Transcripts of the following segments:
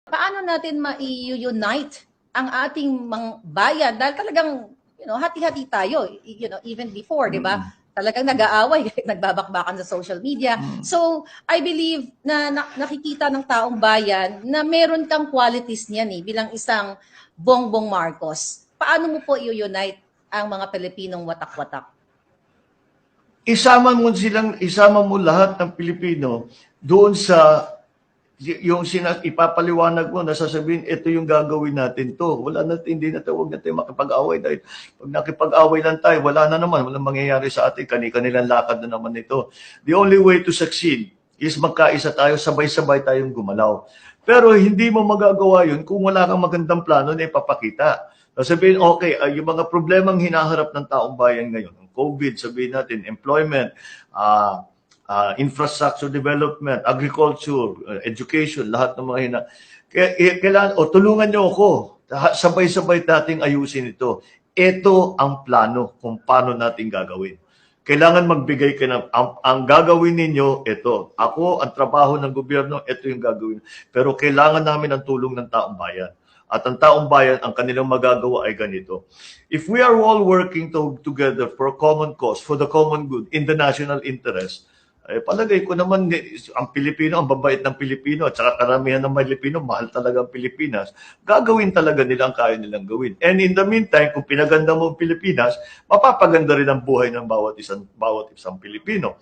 Paano natin ma-unite ang ating bayan dahil talagang hati-hati tayo, even before, 'di ba? Talagang nag-aaway, nagbabakbakan sa social media. So, I believe na nakikita ng taong bayan na meron kang qualities niyan bilang isang Bongbong Marcos. Paano mo po i-unite ang mga Pilipinong watak-watak? Isama mo lahat ng Pilipino doon sa yung ipapaliwanag mo na sasabihin, ito yung gagawin natin to. Wala natin, hindi na tayo, huwag natin makipag-away dahil pag nakipag-away lang tayo, wala na naman, walang mangyayari sa atin, kanilang lakad na naman ito. The only way to succeed is magkaisa tayo, sabay-sabay tayong gumalaw. Pero hindi mo magagawa yun kung wala kang magandang plano na ipapakita. Sabihin, okay, yung mga problemang hinaharap ng taong bayan ngayon, COVID, sabihin natin, employment, infrastructure development, agriculture, education, lahat ng mga kailangan, tulungan niyo ako. Sabay-sabay nating ayusin ito. Ito ang plano kung paano natin gagawin. Kailangan magbigay ka ng, ang gagawin ninyo, ito. Ako, ang trabaho ng gobyerno, ito yung gagawin. Pero kailangan namin ang tulong ng taong bayan. At ang taong bayan, ang kanilang magagawa ay ganito. If we are all working together for a common cause, for the common good, in the national interest, palagay ko naman, ang Pilipino, ang babait ng Pilipino, at saka karamihan ng Pilipino, mahal talaga ang Pilipinas, gagawin talaga nila ang kaya nilang gawin. And in the meantime, kung pinaganda mo ang Pilipinas, mapapaganda rin ang buhay ng bawat isang Pilipino.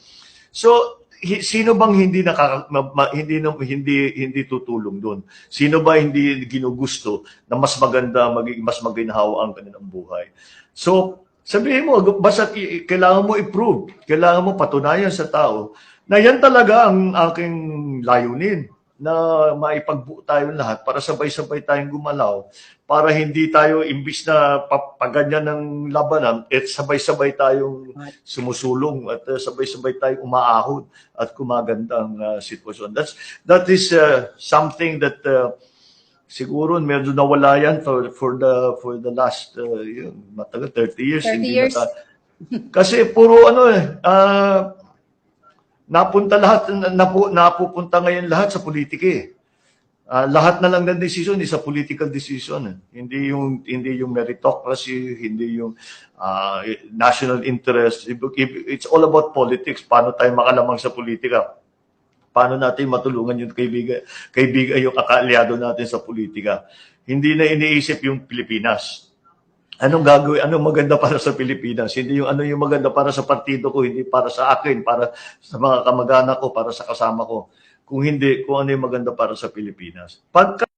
So, sino bang hindi tutulong doon? Sino ba hindi ginugusto na mas maganda, mas maginhawa ang kanilang buhay? So, sabihin mo, basta kailangan mo i-prove, kailangan mo patunayan sa tao na yan talaga ang aking layunin, na maipagbuo tayo lahat para sabay-sabay tayong gumalaw, para hindi tayo, imbis na paganyan ng labanan, sabay-sabay tayong sumusulong at sabay-sabay tayong umaahon at kumaganda ang sitwasyon. That is something that siguro medyo nawala yan for the last matagal 30 years. 30 years. Kasi puro napupunta ngayon lahat sa politika . Lahat na lang ng decision is a political decision . Hindi yung meritocracy, hindi yung national interest. It's all about politics. Paano tayo makalamang sa politika? Paano natin matulungan yung kaibigan yung kaalyado natin sa politika? Hindi na iniisip yung Pilipinas. Anong gagawin? Anong maganda para sa Pilipinas? Hindi yung ano yung maganda para sa partido ko, hindi para sa akin, para sa mga kamag-anak ko, para sa kasama ko. Kung hindi, kung ano yung maganda para sa Pilipinas. Pagka